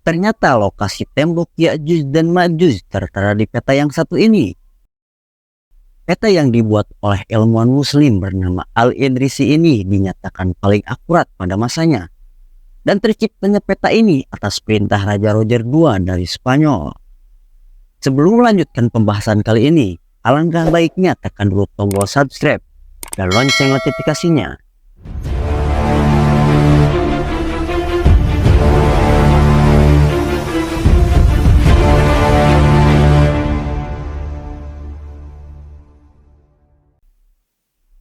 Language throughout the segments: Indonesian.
Ternyata lokasi tembok Ya'juj dan Ma'juj tertera di peta yang satu ini. Peta yang dibuat oleh ilmuwan muslim bernama Al-Idrisi ini dinyatakan paling akurat pada masanya. Dan terciptanya peta ini atas perintah Raja Roger II dari Spanyol. Sebelum melanjutkan pembahasan kali ini, alangkah baiknya tekan dulu tombol subscribe dan lonceng notifikasinya.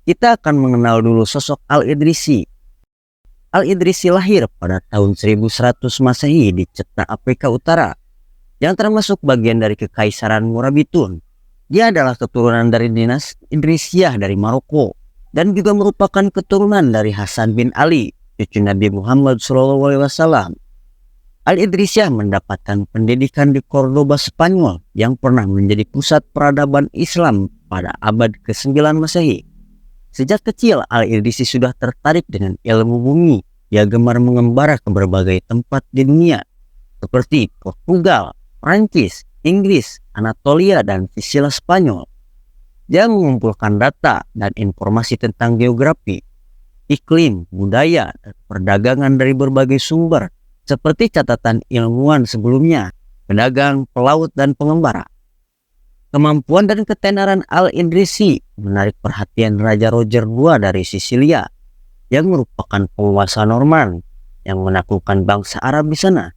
Kita akan mengenal dulu sosok Al-Idrisi. Al-Idrisi lahir pada tahun 1100 Masehi di Cetna, Afrika Utara, yang termasuk bagian dari Kekaisaran Murabitun. Dia adalah keturunan dari dinasti Idrisiyah dari Maroko, dan juga merupakan keturunan dari Hasan bin Ali, cucu Nabi Muhammad SAW. Al-Idrisiyah mendapatkan pendidikan di Cordoba, Spanyol, yang pernah menjadi pusat peradaban Islam pada abad ke-9 Masehi. Sejak kecil, Al-Idrisi sudah tertarik dengan ilmu bumi. Dia gemar mengembara ke berbagai tempat di dunia, seperti Portugal, Prancis, Inggris, Anatolia, dan Sisilia Spanyol. Dia mengumpulkan data dan informasi tentang geografi, iklim, budaya, dan perdagangan dari berbagai sumber, seperti catatan ilmuwan sebelumnya, pedagang, pelaut, dan pengembara. Kemampuan dan ketenaran Al-Idrisi menarik perhatian Raja Roger II dari Sisilia, yang merupakan penguasa Norman yang menaklukkan bangsa Arab di sana.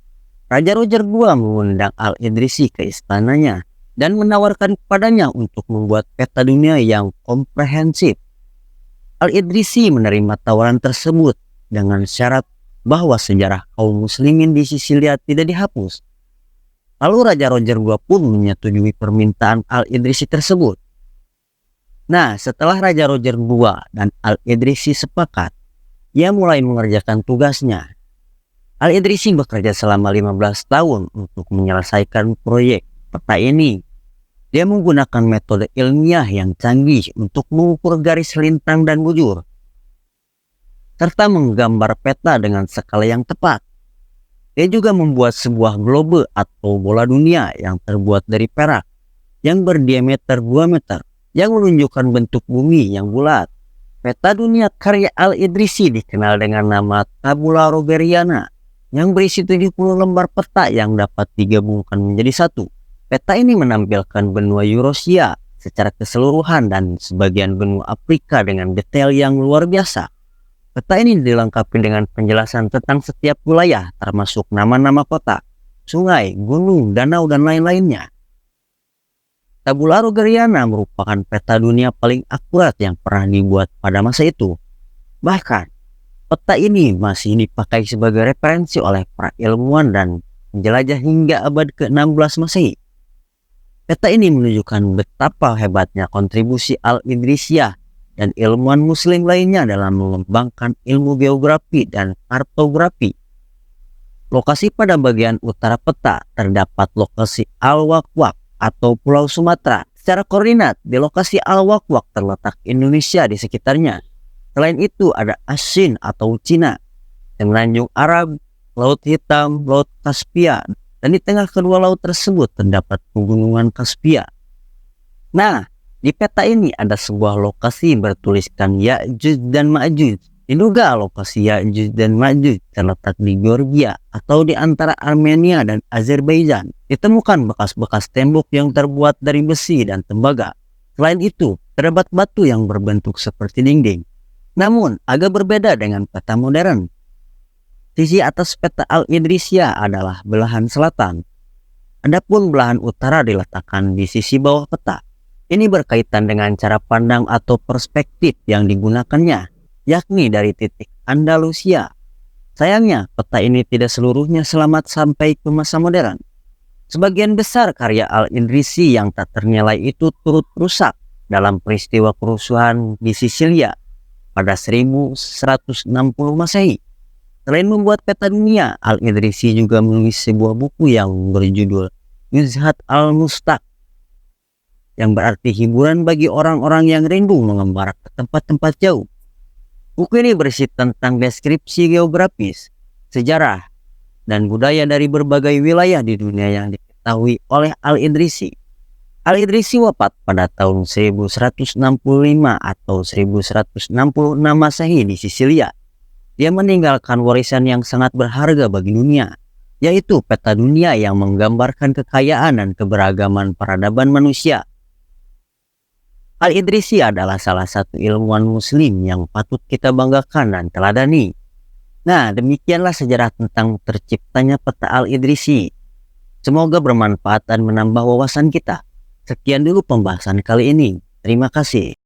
Raja Roger II mengundang Al-Idrisi ke istananya dan menawarkan kepadanya untuk membuat peta dunia yang komprehensif. Al-Idrisi menerima tawaran tersebut dengan syarat bahwa sejarah kaum muslimin di Sisilia tidak dihapus. Lalu Raja Roger II pun menyetujui permintaan Al-Idrisi tersebut. Nah, setelah Raja Roger II dan Al-Idrisi sepakat, ia mulai mengerjakan tugasnya. Al-Idrisi bekerja selama 15 tahun untuk menyelesaikan proyek peta ini. Dia menggunakan metode ilmiah yang canggih untuk mengukur garis lintang dan bujur, serta menggambar peta dengan skala yang tepat. Dia juga membuat sebuah globe atau bola dunia yang terbuat dari perak, yang berdiameter 2 meter, yang menunjukkan bentuk bumi yang bulat. Peta dunia karya Al-Idrisi dikenal dengan nama Tabula Rogeriana, yang berisi 70 lembar peta yang dapat digabungkan menjadi satu. Peta ini menampilkan benua Eurasia secara keseluruhan dan sebagian benua Afrika dengan detail yang luar biasa. Peta ini dilengkapi dengan penjelasan tentang setiap wilayah, termasuk nama-nama kota, sungai, gunung, danau, dan lain-lainnya. Tabula Rogeriana merupakan peta dunia paling akurat yang pernah dibuat pada masa itu. Bahkan, peta ini masih dipakai sebagai referensi oleh para ilmuwan dan penjelajah hingga abad ke-16 Masehi. Peta ini menunjukkan betapa hebatnya kontribusi Al-Idrisiyah dan ilmuwan muslim lainnya dalam mengembangkan ilmu geografi dan kartografi. Lokasi pada bagian utara peta terdapat lokasi Al-Wakwak atau Pulau Sumatera. Secara koordinat, di lokasi Al-Wakwak terletak Indonesia di sekitarnya. Selain itu ada Asin atau Cina, Semenanjung Arab, Laut Hitam, Laut Kaspia, dan di tengah kedua laut tersebut terdapat pegunungan Kaspia. Nah, di peta ini ada sebuah lokasi bertuliskan Ya'juj dan Ma'juj. Diduga lokasi Ya'juj dan Ma'juj terletak di Georgia atau di antara Armenia dan Azerbaijan. Ditemukan bekas-bekas tembok yang terbuat dari besi dan tembaga. Selain itu, terdapat batu yang berbentuk seperti dinding. Namun, agak berbeda dengan peta modern. Sisi atas peta Al-Idrisiyah adalah belahan selatan. Adapun belahan utara diletakkan di sisi bawah peta. Ini berkaitan dengan cara pandang atau perspektif yang digunakannya, yakni dari titik Andalusia. Sayangnya, peta ini tidak seluruhnya selamat sampai ke masa modern. Sebagian besar karya Al-Idrisi yang tak ternilai itu turut rusak dalam peristiwa kerusuhan di Sisilia pada 1160 Masehi. Selain membuat peta dunia, Al-Idrisi juga menulis sebuah buku yang berjudul Nuzhat al-Mustaq, yang berarti hiburan bagi orang-orang yang rindu mengembara ke tempat-tempat jauh. Buku ini berisi tentang deskripsi geografis, sejarah, dan budaya dari berbagai wilayah di dunia yang diketahui oleh Al-Idrisi. Al-Idrisi wafat pada tahun 1165 atau 1166 Masehi di Sisilia. Dia meninggalkan warisan yang sangat berharga bagi dunia, yaitu peta dunia yang menggambarkan kekayaan dan keberagaman peradaban manusia. Al-Idrisi adalah salah satu ilmuwan muslim yang patut kita banggakan dan teladani. Nah, demikianlah sejarah tentang terciptanya peta Al-Idrisi. Semoga bermanfaat dan menambah wawasan kita. Sekian dulu pembahasan kali ini. Terima kasih.